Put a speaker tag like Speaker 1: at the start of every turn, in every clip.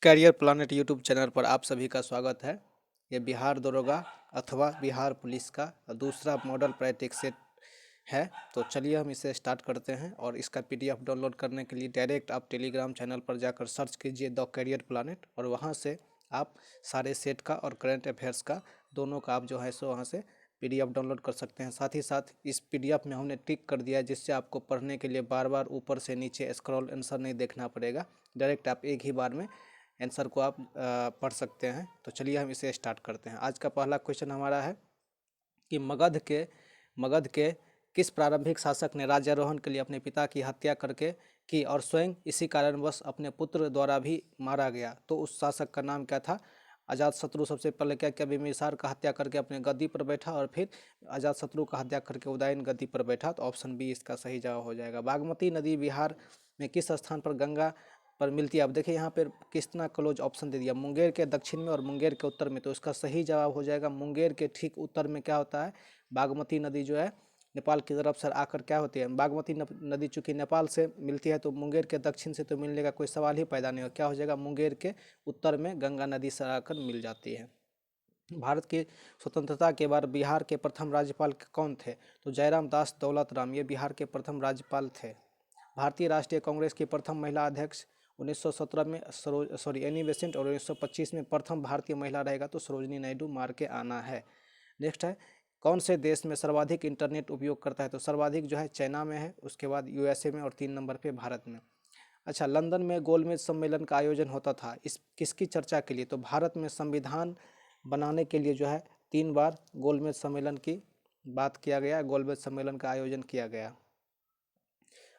Speaker 1: Career planet YouTube channel पर आप सभी का स्वागत है। ये बिहार दरोगा अथवा बिहार पुलिस का दूसरा मॉडल प्रैक्टिस सेट है। तो चलिए हम इसे स्टार्ट करते हैं और इसका पीडीएफ डाउनलोड करने के लिए डायरेक्ट आप टेलीग्राम चैनल पर जाकर सर्च कीजिए द कैरियर प्लानेट और वहां से आप सारे सेट का और करंट अफेयर्स का दोनों का आप जो है सो वहाँ से पीडीएफ डाउनलोड कर सकते हैं। साथ ही साथ इस पीडीएफ में हमने टिक कर दिया है जिससे आपको पढ़ने के लिए बार बार ऊपर से नीचे स्क्रॉल आंसर नहीं देखना पड़ेगा। डायरेक्ट आप एक ही बार में आंसर को आप पढ़ सकते हैं। तो चलिए हम इसे स्टार्ट करते हैं। आज का पहला क्वेश्चन हमारा है कि मगध के किस प्रारंभिक शासक ने राज्यारोहण के लिए अपने पिता की हत्या करके की और स्वयं इसी कारणवश अपने पुत्र द्वारा भी मारा गया? तो उस शासक का नाम क्या था? अजातशत्रु सबसे पहले क्या किया? बिंबिसार का हत्या करके अपने गद्दी पर बैठा और फिर अजातशत्रु का हत्या करके उदयन गद्दी पर बैठा। तो ऑप्शन बी इसका सही जवाब हो जाएगा। बागमती नदी बिहार में किस स्थान पर गंगा पर मिलती है? अब देखिए यहाँ पर कितना क्लोज ऑप्शन दे दिया, मुंगेर के दक्षिण में और मुंगेर के उत्तर में। तो इसका सही जवाब हो जाएगा मुंगेर के ठीक उत्तर में क्या होता है, बागमती नदी जो है नेपाल की तरफ से आकर क्या होती है, बागमती नदी चूंकि नेपाल से मिलती है तो मुंगेर के दक्षिण से तो मिलने का कोई सवाल ही पैदा नहीं हो। क्या हो जाएगा, मुंगेर के उत्तर में गंगा नदी से आकर मिल जाती है। भारत की स्वतंत्रता के बाद बिहार के प्रथम राज्यपाल कौन थे? तो जयराम दास दौलत राम ये बिहार के प्रथम राज्यपाल थे। भारतीय राष्ट्रीय कांग्रेस की प्रथम महिला अध्यक्ष 1917 में एनी बेसेंट और 1925 में प्रथम भारतीय महिला रहेगा तो सरोजनी नायडू मार के आना है। नेक्स्ट है, कौन से देश में सर्वाधिक इंटरनेट उपयोग करता है? तो सर्वाधिक जो है चाइना में है, उसके बाद यूएसए में और 3 नंबर पे भारत में। अच्छा, लंदन में गोलमेज सम्मेलन का आयोजन होता था इस किसकी चर्चा के लिए? तो भारत में संविधान बनाने के लिए जो है 3 बार गोलमेज सम्मेलन की बात किया गया, गोलमेज सम्मेलन का आयोजन किया गया।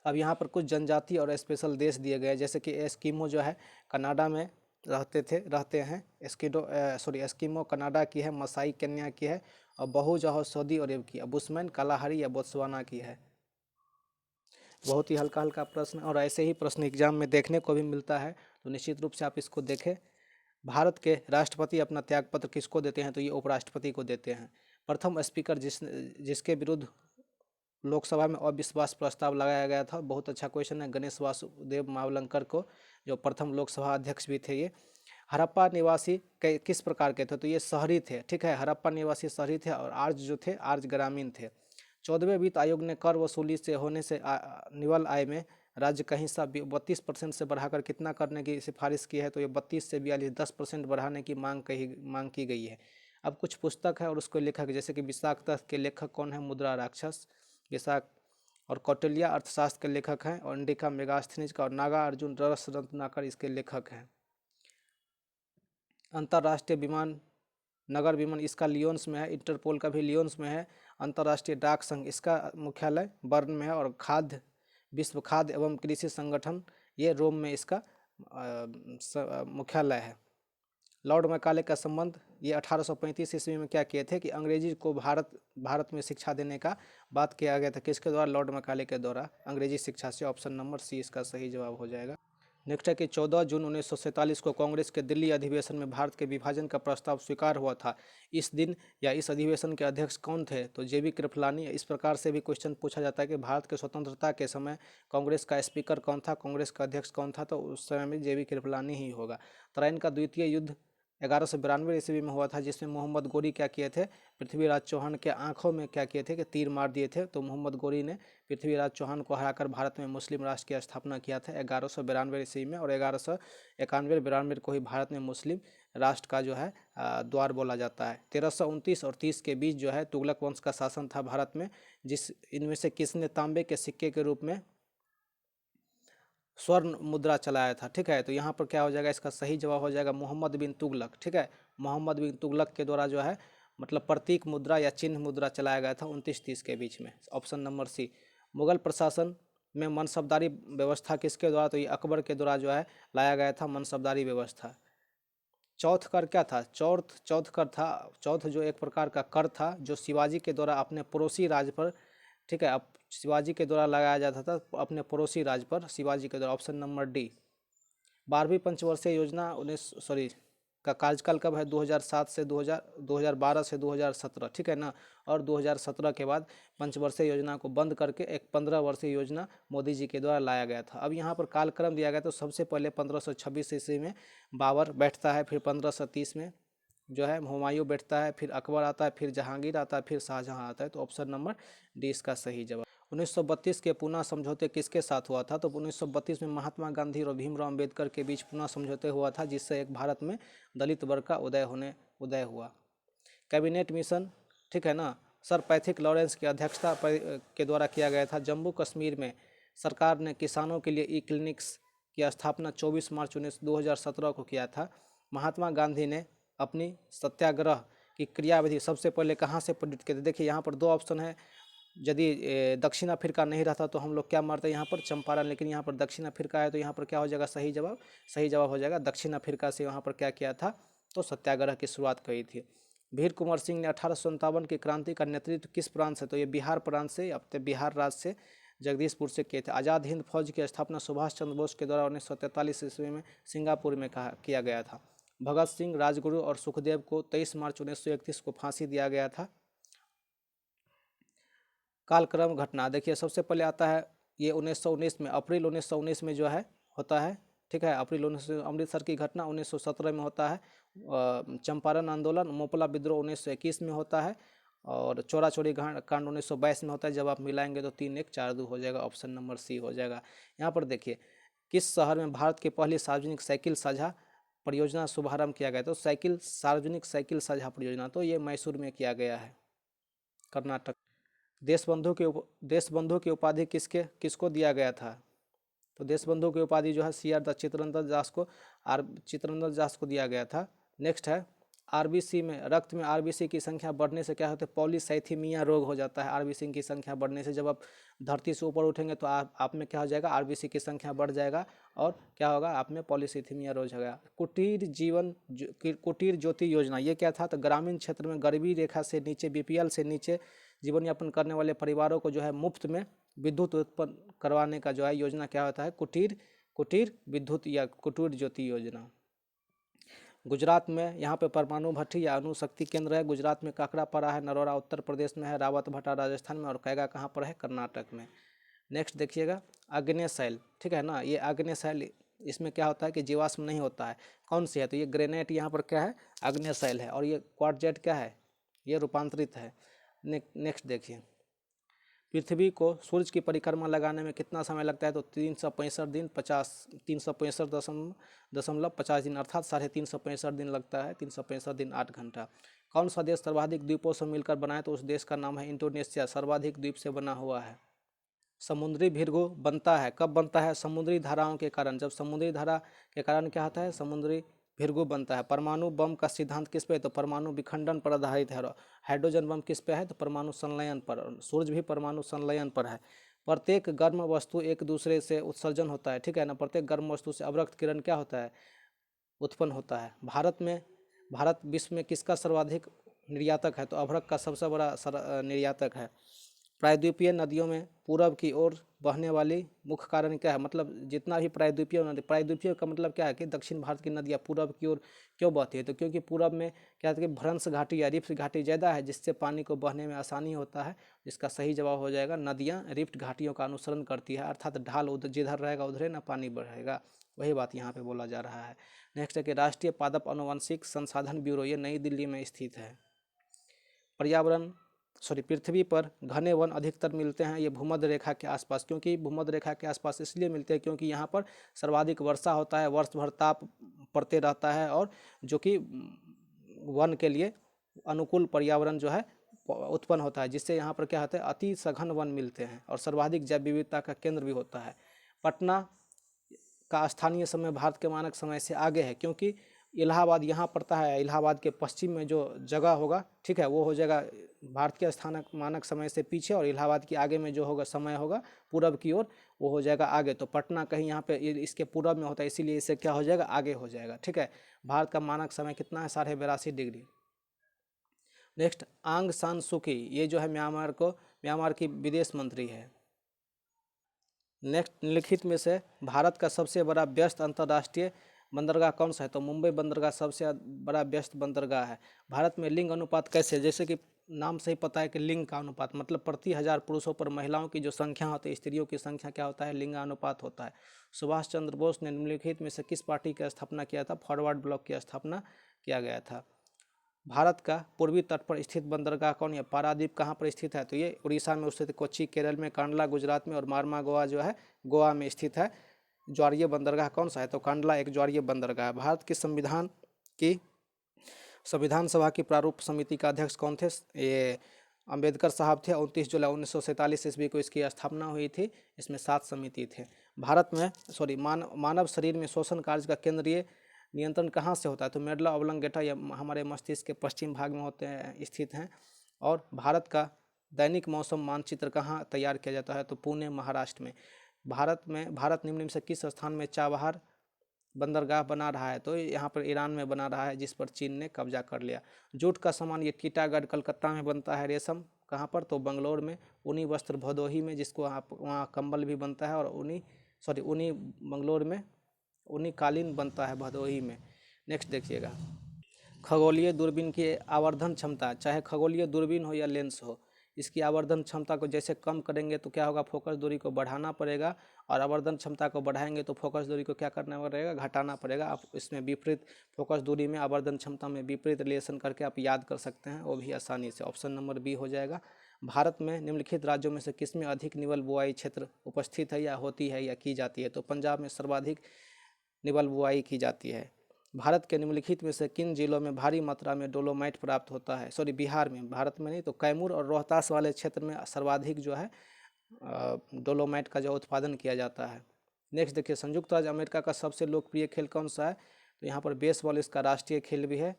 Speaker 1: अब यहाँ पर कुछ जनजाति और स्पेशल देश दिए गए जैसे कि एस्किमो जो है कनाडा में रहते हैं। एस्किमो कनाडा की है, मसाई केन्या की है और बहुजहो सऊदी अरब की है। बुशमैन कालाहारी या बोत्सवाना की है। बहुत ही हल्का हल्का प्रश्न और ऐसे ही प्रश्न एग्जाम में देखने को भी मिलता है, तो निश्चित रूप से आप इसको देखें। भारत के राष्ट्रपति अपना त्यागपत्र किसको देते हैं? तो ये उपराष्ट्रपति को देते हैं। प्रथम स्पीकर जिसके विरुद्ध लोकसभा में अविश्वास प्रस्ताव लगाया गया था, बहुत अच्छा क्वेश्चन है, गणेश वासुदेव मावलंकर को, जो प्रथम लोकसभा अध्यक्ष भी थे। ये हड़प्पा निवासी किस प्रकार के थे? तो ये शहरी थे, ठीक है, हड़प्पा निवासी शहरी थे और आर्य जो थे आर्य ग्रामीण थे। 14वें वित्त आयोग ने कर वसूली से होने से निवल आय में राज्य का हिस्सा 32% से बढ़ाकर कितना करने की सिफारिश की है? तो ये 32 से 42 10% बढ़ाने की मांग की गई है। अब कुछ पुस्तक है और उसको लेखक जैसे कि विशाख तत्व के लेखक कौन है? मुद्रा राक्षस विशाख, और कौटिल्य अर्थशास्त्र के लेखक हैं, और इंडिका मेगास्थनीज का और नागा अर्जुन रस रत्नाकर इसके लेखक हैं। अंतर्राष्ट्रीय विमान नगर विमान इसका लियोन्स में है, इंटरपोल का भी लियोन्स में है। अंतर्राष्ट्रीय डाक संघ इसका मुख्यालय बर्न में है और विश्व खाद्य एवं कृषि संगठन ये रोम में इसका मुख्यालय है। लॉर्ड मैकाले का संबंध ये 1835 ईस्वी में क्या किए थे कि अंग्रेजी को भारत में शिक्षा देने का बात किया गया था। किसके द्वारा? लॉर्ड मैकाले के द्वारा अंग्रेजी शिक्षा से। ऑप्शन नंबर सी इसका सही जवाब हो जाएगा। नेक्स्ट है कि 14 जून 1947 को कांग्रेस के दिल्ली अधिवेशन में भारत के विभाजन का प्रस्ताव स्वीकार हुआ था। इस दिन या इस अधिवेशन के अध्यक्ष कौन थे? तो जेबी कृपलानी। इस प्रकार से भी क्वेश्चन पूछा जाता है कि भारत के स्वतंत्रता के समय कांग्रेस का स्पीकर कौन था, कांग्रेस का अध्यक्ष कौन था? तो उस समय में जेबी कृपलानी ही होगा। तराइन का द्वितीय युद्ध 1192 ईस्वी में हुआ था जिसमें मोहम्मद गोरी क्या किए थे? पृथ्वीराज चौहान के आंखों में क्या किए थे कि तीर मार दिए थे। तो मोहम्मद गोरी ने पृथ्वीराज चौहान को हराकर भारत में मुस्लिम राष्ट्र की स्थापना किया था 1192 ईस्वी में, और 1191-92 को ही भारत में मुस्लिम राष्ट्र का जो है द्वार बोला जाता है। 1329 और 30 के बीच जो है तुगलक वंश का शासन था भारत में, इनमें से किसने तांबे के सिक्के के रूप में स्वर्ण मुद्रा चलाया था? ठीक है, तो यहाँ पर क्या हो जाएगा, इसका सही जवाब हो जाएगा मोहम्मद बिन तुगलक। ठीक है, मोहम्मद बिन तुगलक के द्वारा जो है मतलब प्रतीक मुद्रा या चिन्ह मुद्रा चलाया गया था 29-30 के बीच में। Option number C. मुगल प्रशासन में मनसबदारी व्यवस्था किसके द्वारा? तो ये अकबर के द्वारा जो है लाया गया था मनसबदारी व्यवस्था। चौथ कर क्या था? चौथ कर था, चौथ जो एक प्रकार का कर था जो शिवाजी के द्वारा अपने पड़ोसी राज्य पर, ठीक है, अब शिवाजी के द्वारा लगाया जाता था अपने पड़ोसी राज्य पर शिवाजी के द्वारा। Option number D. 12वीं पंचवर्षीय योजना का कार्यकाल कब है, 2007 से 2012 से 2017, ठीक है ना। और 2017 के बाद पंचवर्षीय योजना को बंद करके एक 15 वर्षीय योजना मोदी जी के द्वारा लाया गया था। अब यहाँ पर कालक्रम दिया गया, तो सबसे पहले 1526 ईस्वी में बाबर बैठता है, फिर 1530 में जो है हुमायूं बैठता है, फिर अकबर आता है, फिर जहांगीर आता है, फिर शाहजहां आता है। तो ऑप्शन नंबर डी इसका सही जवाब। 1932 के पूना समझौते किसके साथ हुआ था, तो 1932 में महात्मा गांधी और भीमराव अम्बेडकर के बीच पूना समझौते हुआ था, जिससे एक भारत में दलित वर्ग का उदय हुआ। कैबिनेट मिशन, ठीक है ना, सर पैथिक लॉरेंस की अध्यक्षता के द्वारा किया गया था। जम्मू कश्मीर में सरकार ने किसानों के लिए ई क्लिनिक्स की स्थापना 24 मार्च 2017 को किया था। महात्मा गांधी ने अपनी सत्याग्रह की क्रियाविधि सबसे पहले कहाँ से प्रेरित किए थे। देखिए यहाँ पर दो ऑप्शन है, यदि दक्षिण अफ्रीका नहीं रहता तो हम लोग क्या मारते हैं यहाँ पर, चंपारण, लेकिन यहाँ पर दक्षिण अफ्रीका है, तो यहाँ पर क्या हो जाएगा, सही जवाब हो जाएगा दक्षिण अफ्रीका से यहाँ पर क्या किया था, तो सत्याग्रह की शुरुआत करी थी। वीर कुंवर सिंह ने 1857 की क्रांति का नेतृत्व किस प्रांत से, तो ये बिहार प्रांत से, अब तो बिहार राज्य से, जगदीशपुर से किए थे। आज़ाद हिंद फौज की स्थापना सुभाष चंद्र बोस के द्वारा 1943 ईस्वी में सिंगापुर में किया गया था। भगत सिंह, राजगुरु और सुखदेव को 23 मार्च 1931 को फांसी दिया गया था। कालक्रम घटना, देखिए सबसे पहले आता है ये 1919 में, अप्रैल 1919 में जो है होता है, ठीक है। अप्रैल 19 अमृतसर की घटना 1917 में होता है। चंपारण आंदोलन, मोपला विद्रोह 1921 में होता है, और चोरा चोरी कांड 1922 में होता है। जब आप मिलाएंगे तो 3 1 4 2 हो जाएगा, ऑप्शन नंबर सी हो जाएगा। यहाँ पर देखिए किस शहर में भारत की पहली सार्वजनिक साइकिल साझा परियोजना शुभारंभ किया गया, तो सार्वजनिक साइकिल साझा परियोजना, तो ये मैसूर में किया गया है, कर्नाटक। देशबंधु की उपाधि किसको दिया गया था, तो देशबंधु की उपाधि जो है CR चित्ररंजन दास को दिया गया था। नेक्स्ट है आरबीसी में, रक्त में आरबीसी की संख्या बढ़ने से क्या होता है, पॉलीसाइथीमिया रोग हो जाता है। आरबीसी की संख्या बढ़ने से, जब आप धरती से ऊपर उठेंगे तो आप में क्या हो जाएगा, आरबीसी की संख्या बढ़ जाएगा, और क्या होगा, आप में पॉलीसाइथीमिया रोग होगा। कुटीर ज्योति योजना, ये क्या था, तो ग्रामीण क्षेत्र में गरीबी रेखा से नीचे, BPL से नीचे जीवन यापन करने वाले परिवारों को जो है मुफ्त में विद्युत उत्पन्न करवाने का जो है योजना क्या होता है, कुटीर विद्युत या कुटीर ज्योति योजना। गुजरात में यहाँ पे परमाणु भट्टी या अणु शक्ति केंद्र है। गुजरात में काकरापारा है, नरोरा उत्तर प्रदेश में है, रावतभट्टा राजस्थान में, और कैगा कहाँ पर है, कर्नाटक में। नेक्स्ट देखिएगा आग्नेय शैल, ठीक है ना, ये आग्नेय शैल, इसमें क्या होता है कि जीवाश्म नहीं होता है, कौन सी है, तो ये ग्रेनाइट यहाँ पर क्या है, आग्नेय शैल है। और ये क्वार्टजेट क्या है, ये रूपांतरित है। नेक्स्ट देखिए पृथ्वी को सूरज की परिक्रमा लगाने में कितना समय लगता है, तो 365 दिन 365.50 दिन, अर्थात 365 दिन लगता है, 365 दिन 8 घंटा। कौन सा देश सर्वाधिक द्वीपों से मिलकर बना है, तो उस देश का नाम है इंडोनेशिया, सर्वाधिक द्वीप से बना हुआ है। समुद्री भीरगो बनता है, कब बनता है, समुद्री धाराओं के कारण, जब समुद्री धारा के कारण क्या होता है, समुद्री भीरगो बनता है। परमाणु बम का सिद्धांत किस पे है, तो परमाणु विखंडन पर आधारित है। हाइड्रोजन बम किस पे है, तो परमाणु संलयन पर। सूर्य भी परमाणु संलयन पर है। प्रत्येक गर्म वस्तु एक दूसरे से उत्सर्जन होता है, ठीक है ना, प्रत्येक गर्म वस्तु से अवरक्त किरण क्या होता है, उत्पन्न होता है। भारत विश्व में किसका सर्वाधिक निर्यातक है, तो अभ्रक का सबसे बड़ा निर्यातक है। प्रायद्वीपीय नदियों में पूरब की ओर बहने वाली मुख्य कारण क्या है, मतलब जितना भी प्रायद्वीपीय का मतलब क्या है कि दक्षिण भारत की नदियाँ पूरब की ओर क्यों बहती है, तो क्योंकि पूरब में क्या है कि भ्रंश घाटी या रिफ्ट घाटी ज़्यादा है, जिससे पानी को बहने में आसानी होता है। जिसका सही जवाब हो जाएगा, नदियाँ रिफ्ट घाटियों का अनुसरण करती है, अर्थात ढाल जिधर रहेगा उधर ना पानी बढ़ेगा, वही बात यहाँ पे बोला जा रहा है। नेक्स्ट है कि राष्ट्रीय पादप अनुवांशिक संसाधन ब्यूरो, ये नई दिल्ली में स्थित है। पृथ्वी पर घने वन अधिकतर मिलते हैं ये भूमध्य रेखा के आसपास, क्योंकि भूमध्य रेखा के आसपास इसलिए मिलते हैं क्योंकि यहाँ पर सर्वाधिक वर्षा होता है, वर्ष भर ताप पड़ते रहता है, और जो कि वन के लिए अनुकूल पर्यावरण जो है उत्पन्न होता है, जिससे यहाँ पर क्या होता है, अति सघन वन मिलते हैं, और सर्वाधिक जैव विविधता का केंद्र भी होता है। पटना का स्थानीय समय भारत के मानक समय से आगे है, क्योंकि इलाहाबाद यहाँ पड़ता है, इलाहाबाद के पश्चिम में जो जगह होगा, ठीक है, वो हो जाएगा भारत के स्थानक मानक समय से पीछे, और इलाहाबाद के आगे में जो होगा समय होगा पूरब की ओर, वो हो जाएगा आगे। तो पटना कहीं यहाँ पे इसके पूरब में होता है, इसीलिए इससे क्या हो जाएगा, आगे हो जाएगा, ठीक है। भारत का मानक समय कितना है, 82.5 डिग्री। नेक्स्ट आंग सान सूकी, ये जो है म्यांमार की विदेश मंत्री है। नेक्स्ट निम्नलिखित में से भारत का सबसे बड़ा व्यस्त अंतर्राष्ट्रीय बंदरगाह कौन सा है? तो मुंबई बंदरगाह सबसे बड़ा व्यस्त बंदरगाह है। भारत में लिंग अनुपात कैसे है? जैसे कि नाम से ही पता है कि लिंग का अनुपात मतलब प्रति 1000 पुरुषों पर महिलाओं की जो संख्या होती है, स्त्रियों की संख्या क्या होता है? लिंगानुपात होता है। सुभाष चंद्र बोस ने निम्नलिखित में से किस पार्टी की स्थापना किया था? फॉरवर्ड ब्लॉक की स्थापना किया गया था। भारत का पूर्वी तट पर स्थित बंदरगाह कौन है? पारादीप कहाँ पर स्थित है? तो ये उड़ीसा में स्थित, कोच्चि केरल में, कांडला गुजरात में और मारमा गोवा जो है गोवा में स्थित है। ज्वारीय बंदरगाह कौन सा है? तो कांडला एक ज्वारीय बंदरगाह है। भारत के संविधान सभा की प्रारूप समिति का अध्यक्ष कौन थे? ये अंबेडकर साहब थे। 29 जुलाई 1947 ईस्वी को इसकी स्थापना हुई थी। इसमें 7 समिति थे। भारत में मानव शरीर में श्वसन कार्य का केंद्रीय नियंत्रण कहाँ से होता है? तो मेडला ऑब्लंगेटा या हमारे मस्तिष्क के पश्चिम भाग में होते हैं, स्थित हैं। और भारत का दैनिक मौसम मानचित्र कहाँ तैयार किया जाता है? तो पुणे महाराष्ट्र में। भारत निम्न में से किस स्थान में चाबहार बंदरगाह बना रहा है? तो यहाँ पर ईरान में बना रहा है, जिस पर चीन ने कब्जा कर लिया। जूट का सामान ये टीटागढ़ कलकत्ता में बनता है। रेशम कहाँ पर? तो बंगलोर में। ऊनी वस्त्र भदोही में, जिसको आप वहाँ कंबल भी बनता है। और ऊनी बंगलोर में ऊनी कालीन बनता है भदोही में। नेक्स्ट देखिएगा, खगोलीय दूरबीन की आवर्धन क्षमता, चाहे खगोलीय दूरबीन हो या लेंस हो, इसकी आवर्धन क्षमता को जैसे कम करेंगे तो क्या होगा? फोकस दूरी को बढ़ाना पड़ेगा। और आवर्धन क्षमता को बढ़ाएंगे तो फोकस दूरी को क्या करना पड़ेगा? घटाना पड़ेगा। आप इसमें विपरीत फोकस दूरी में आवर्धन क्षमता में विपरीत रिलेशन करके आप याद कर सकते हैं, वो भी आसानी से। ऑप्शन नंबर बी हो जाएगा। भारत में निम्नलिखित राज्यों में से किसमें अधिक निवल बुआई क्षेत्र उपस्थित है या होती है या की जाती है? तो पंजाब में सर्वाधिक निवल बुआई की जाती है। भारत के निम्नलिखित में से किन जिलों में भारी मात्रा में डोलोमाइट प्राप्त होता है? बिहार में, भारत में नहीं। तो कैमूर और रोहतास वाले क्षेत्र में सर्वाधिक जो है डोलोमाइट का जो उत्पादन किया जाता है। नेक्स्ट देखिए, संयुक्त राज्य अमेरिका का सबसे लोकप्रिय खेल कौन सा है? तो यहाँ पर बेसबॉल इसका राष्ट्रीय खेल भी है।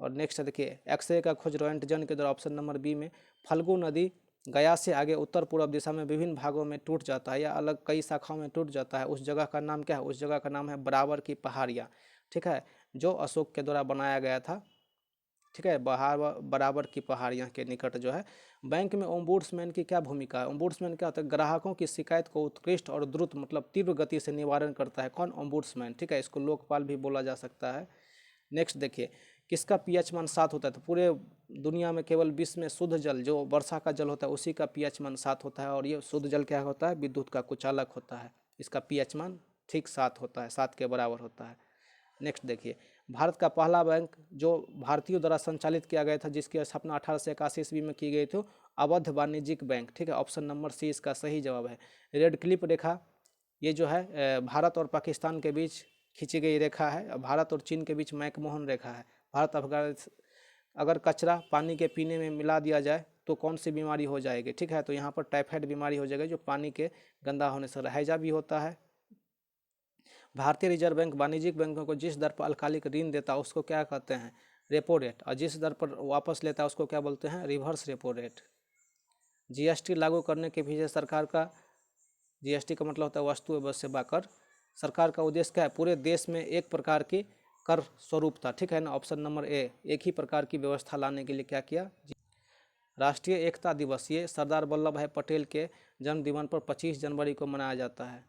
Speaker 1: और नेक्स्ट देखिए, एक्सरे का खोज रोएंटजन के द्वारा, ऑप्शन नंबर बी में। फल्गु नदी गया से आगे उत्तर पूर्व दिशा में विभिन्न भागों में टूट जाता है या अलग कई शाखाओं में टूट जाता है, उस जगह का नाम क्या है? उस जगह का नाम है बराबर की पहाड़ियाँ। ठीक है, जो अशोक के द्वारा बनाया गया था। ठीक है, बराबर की पहाड़ियाँ के निकट जो है। बैंक में ओम्बुड्समैन की क्या भूमिका है? ओम्बुड्समैन क्या होता है? ग्राहकों की शिकायत को उत्कृष्ट और द्रुत मतलब तीव्र गति से निवारण करता है। कौन? ओम्बुड्समैन। ठीक है, इसको लोकपाल भी बोला जा सकता है। नेक्स्ट देखिए, किसका पीएच मान 7 होता है? तो पूरे दुनिया में केवल विश्व में शुद्ध जल जो वर्षा का जल होता है उसी का पीएच मान 7 होता है। और ये शुद्ध जल क्या होता है? विद्युत का कुचालक होता है। इसका पीएच मान ठीक 7 होता है, 7 के बराबर होता है। नेक्स्ट देखिए, भारत का पहला बैंक जो भारतीयों द्वारा संचालित किया गया था, जिसकी स्थापना 1881 ईस्वी में की गई थी, अवध वाणिज्यिक बैंक। ठीक है, ऑप्शन नंबर सी इसका सही जवाब है। रेड क्लिप रेखा ये जो है भारत और पाकिस्तान के बीच खींची गई रेखा है। भारत और चीन के बीच मैकमोहन रेखा है। भारत अफगानिस्तान, अगर कचरा पानी के पीने में मिला दिया जाए तो कौन सी बीमारी हो जाएगी? ठीक है, तो यहाँ पर टाइफाइड बीमारी हो जाएगी, जो पानी के गंदा होने से। हैजा भी होता है। भारतीय रिजर्व बैंक वाणिज्यिक बैंकों को जिस दर पर अल्पकालिक ऋण देता है उसको क्या कहते हैं? Repo rate. और जिस दर पर वापस लेता है उसको क्या बोलते हैं? Reverse repo rate. जीएसटी लागू करने के पीछे सरकार का, जीएसटी का मतलब होता है वस्तु एवं सेवा कर। सरकार का उद्देश्य क्या है? पूरे देश में एक प्रकार की कर स्वरूपता। ठीक है ना, ऑप्शन नंबर ए, एक ही प्रकार की व्यवस्था लाने के लिए क्या किया? राष्ट्रीय एकता दिवस ये सरदार वल्लभ भाई पटेल के जन्म दिवस पर 25 जनवरी को मनाया जाता है।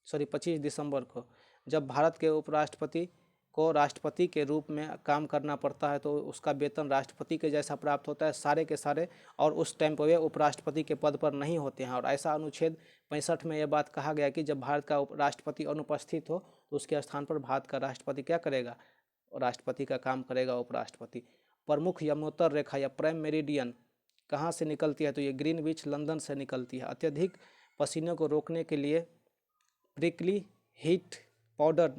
Speaker 1: 25 दिसंबर को। जब भारत के उपराष्ट्रपति को राष्ट्रपति के रूप में काम करना पड़ता है तो उसका वेतन राष्ट्रपति के जैसा प्राप्त होता है, सारे के सारे। और उस टाइम पर वे उपराष्ट्रपति के पद पर नहीं होते हैं। और ऐसा अनुच्छेद 65 में यह बात कहा गया कि जब भारत का राष्ट्रपति अनुपस्थित हो तो उसके स्थान पर भारत का राष्ट्रपति क्या करेगा? राष्ट्रपति का काम करेगा उपराष्ट्रपति। प्रमुख यमोत्तर रेखा या प्राइम मेरिडियन कहाँ से निकलती है? तो ये ग्रीनविच लंदन से निकलती है। अत्यधिक पसीने को रोकने के लिए प्रिकली हीट पाउडर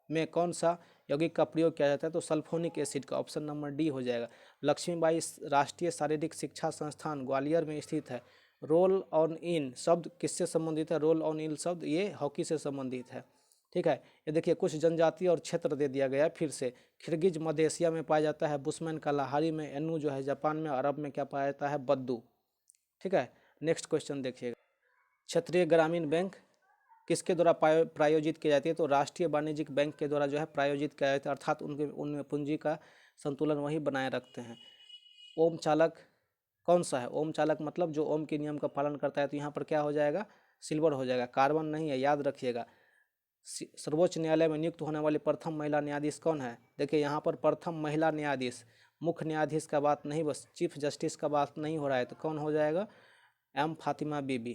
Speaker 1: में कौन सा यौगिक का प्रयोग किया जाता है? तो सल्फोनिक एसिड का। ऑप्शन नंबर डी हो जाएगा। लक्ष्मीबाई राष्ट्रीय शारीरिक शिक्षा संस्थान ग्वालियर में स्थित है। रोल ऑन इन शब्द किससे संबंधित है? रोल ऑन इन शब्द ये हॉकी से संबंधित है। ठीक है, ये देखिए कुछ जनजाति और क्षेत्र दे दिया गया है फिर से। खिरगिज मध्य एशिया में पाया जाता है। बुशमैन कालाहारी में। एन्नू जो है जापान में। अरब में क्या पाया जाता है? बद्दू। ठीक है, नेक्स्ट क्वेश्चन देखिएगा, क्षेत्रीय ग्रामीण बैंक किसके द्वारा प्रायोजित की जाती है? तो राष्ट्रीय वाणिज्यिक बैंक के द्वारा जो है प्रायोजित किया जाता है, अर्थात उनमें पूंजी का संतुलन वही बनाए रखते हैं। ओम चालक कौन सा है? ओम चालक मतलब जो ओम के नियम का पालन करता है। तो यहाँ पर क्या हो जाएगा? सिल्वर हो जाएगा, कार्बन नहीं है, याद रखिएगा। सर्वोच्च न्यायालय में नियुक्त होने वाली प्रथम महिला न्यायाधीश कौन है? देखिए यहाँ पर प्रथम महिला न्यायाधीश, मुख्य न्यायाधीश का बात नहीं, बस चीफ जस्टिस का बात नहीं हो रहा है, तो कौन हो जाएगा? एम फातिमा बीबी।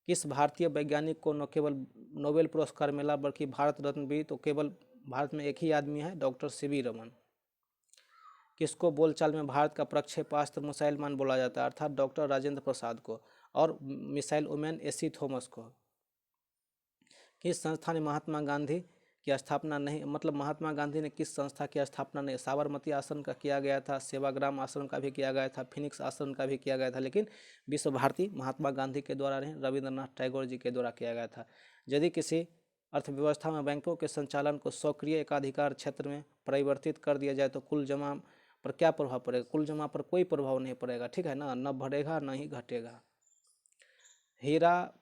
Speaker 1: किस भारतीय वैज्ञानिक को न केवल नोबेल पुरस्कार मिला बल्कि भारत रत्न भी? तो केवल भारत में एक ही आदमी है, डॉक्टर सीवी रमन। किसको बोलचाल में भारत का प्रक्षेपास्त्र मिसाइल मैन बोला जाता है? अर्थात डॉक्टर राजेंद्र प्रसाद को। और मिसाइल वुमेन एसी थॉमस को। किस संस्था ने महात्मा गांधी की स्थापना नहीं, मतलब महात्मा गांधी ने किस संस्था की स्थापना नहीं? साबरमती आश्रम का किया गया था, सेवाग्राम आश्रम का भी किया गया था, फिनिक्स आश्रम का भी किया गया था, लेकिन विश्व भारती महात्मा गांधी के द्वारा नहीं, रविंद्रनाथ टैगोर जी के द्वारा किया गया था। यदि किसी अर्थव्यवस्था में बैंकों के संचालन को सक्रिय एकाधिकार क्षेत्र में परिवर्तित कर दिया जाए तो कुल जमा पर क्या प्रभाव पड़ेगा? कुल जमा पर कोई प्रभाव नहीं पड़ेगा, ठीक है ना, न बढ़ेगा न ही घटेगा। हीरा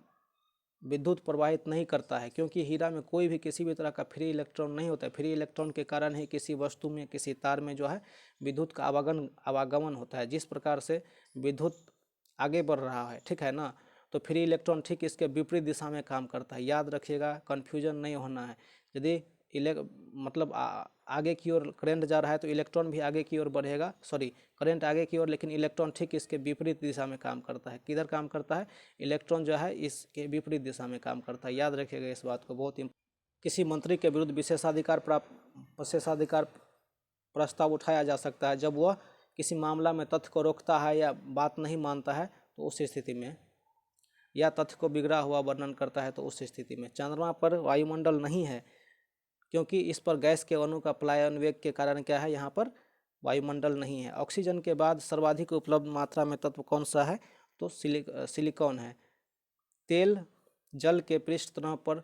Speaker 1: विद्युत प्रवाहित नहीं करता है क्योंकि हीरा में कोई भी किसी भी तरह का फ्री इलेक्ट्रॉन नहीं होता है। फ्री इलेक्ट्रॉन के कारण ही किसी वस्तु में, किसी तार में जो है विद्युत का आवागमन होता है। जिस प्रकार से विद्युत आगे बढ़ रहा है, ठीक है ना, तो फ्री इलेक्ट्रॉन ठीक इसके विपरीत दिशा में काम करता है। याद रखिएगा, कन्फ्यूजन नहीं होना है। यदि मतलब आगे की ओर करंट जा रहा है तो इलेक्ट्रॉन भी आगे की ओर बढ़ेगा, सॉरी करंट आगे की ओर, लेकिन इलेक्ट्रॉन ठीक इसके विपरीत दिशा में काम करता है। किधर काम करता है? इलेक्ट्रॉन जो है इसके विपरीत दिशा में काम करता है। याद रखिएगा इस बात को, बहुत किसी मंत्री के विरुद्ध विशेषाधिकार प्रस्ताव उठाया जा सकता है जब वह किसी मामला में तथ्य को रोकता है या बात नहीं मानता है, तो उस स्थिति में, या तथ्य को बिगड़ा हुआ वर्णन करता है, तो उस स्थिति में। चंद्रमा पर वायुमंडल नहीं है क्योंकि इस पर गैस के अणु का पलायन वेग के कारण क्या है? यहाँ पर वायुमंडल नहीं है। ऑक्सीजन के बाद सर्वाधिक उपलब्ध मात्रा में तत्व कौन सा है? तो सिलिकॉन है। तेल जल के पृष्ठ तनाव पर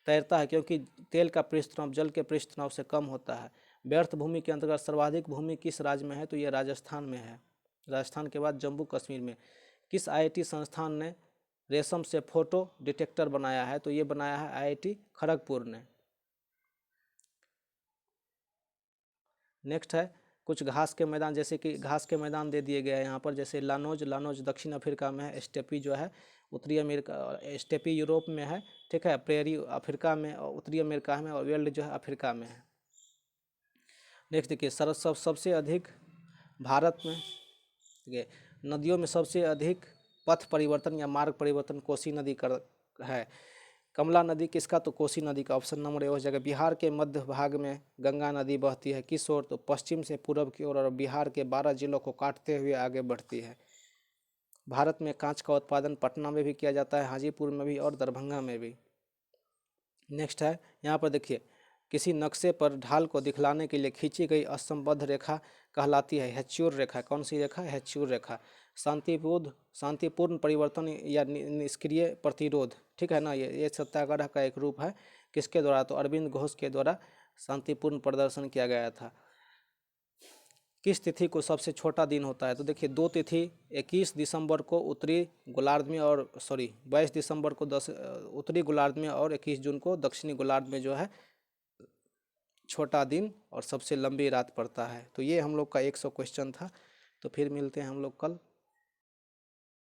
Speaker 1: तैरता है क्योंकि तेल का पृष्ठ तनाव जल के पृष्ठ तनाव से कम होता है। व्यर्थ भूमि के अंतर्गत सर्वाधिक भूमि किस राज्य में है? तो ये राजस्थान में है। राजस्थान के बाद जम्मू कश्मीर में। किस आईआईटी संस्थान ने रेशम से फोटो डिटेक्टर बनाया है? तो ये बनाया है आईआईटी खड़गपुर ने। नेक्स्ट है कुछ घास के मैदान, जैसे कि घास के मैदान दे दिए गए हैं यहाँ पर, जैसे लानोज दक्षिण अफ्रीका में है, स्टेपी जो है उत्तरी अमेरिका, स्टेपी यूरोप में है, ठीक है, प्रेरी अफ्रीका में और उत्तरी अमेरिका में, और वेल्ड जो है अफ्रीका में है। नेक्स्ट देखिए, सबसे अधिक भारत में, देखिए नदियों में सबसे अधिक पथ परिवर्तन या मार्ग परिवर्तन कोसी नदी कर है। कमला नदी किसका? तो कोसी नदी का। ऑप्शन नंबर ए हो जाएगा। बिहार के मध्य भाग में गंगा नदी बहती है, किस ओर? तो पश्चिम से पूर्व की ओर, और बिहार के 12 जिलों को काटते हुए आगे बढ़ती है। भारत में कांच का उत्पादन पटना में भी किया जाता है, हाजीपुर में भी और दरभंगा में भी। नेक्स्ट है यहाँ पर देखिए, किसी नक्शे पर ढाल को दिखलाने के लिए खींची गई असंबद्ध रेखा कहलाती है हेच्योर रेखा। कौन सी रेखा? हेच्योर रेखा। शांतिपूर्ण परिवर्तन या निष्क्रिय प्रतिरोध, ठीक है ना, ये सत्याग्रह का एक रूप है। किसके द्वारा? तो अरविंद घोष के द्वारा शांतिपूर्ण प्रदर्शन किया गया था। किस तिथि को सबसे छोटा दिन होता है? तो देखिए दो तिथि, 21 दिसंबर को उत्तरी गोलार्ध में, और 22 दिसंबर को उत्तरी गोलार्ध में, और 21 जून को दक्षिणी गोलार्ध में जो है छोटा दिन और सबसे लंबी रात पड़ता है। तो ये हम लोग का 100 क्वेश्चन था। तो फिर मिलते हैं हम लोग कल।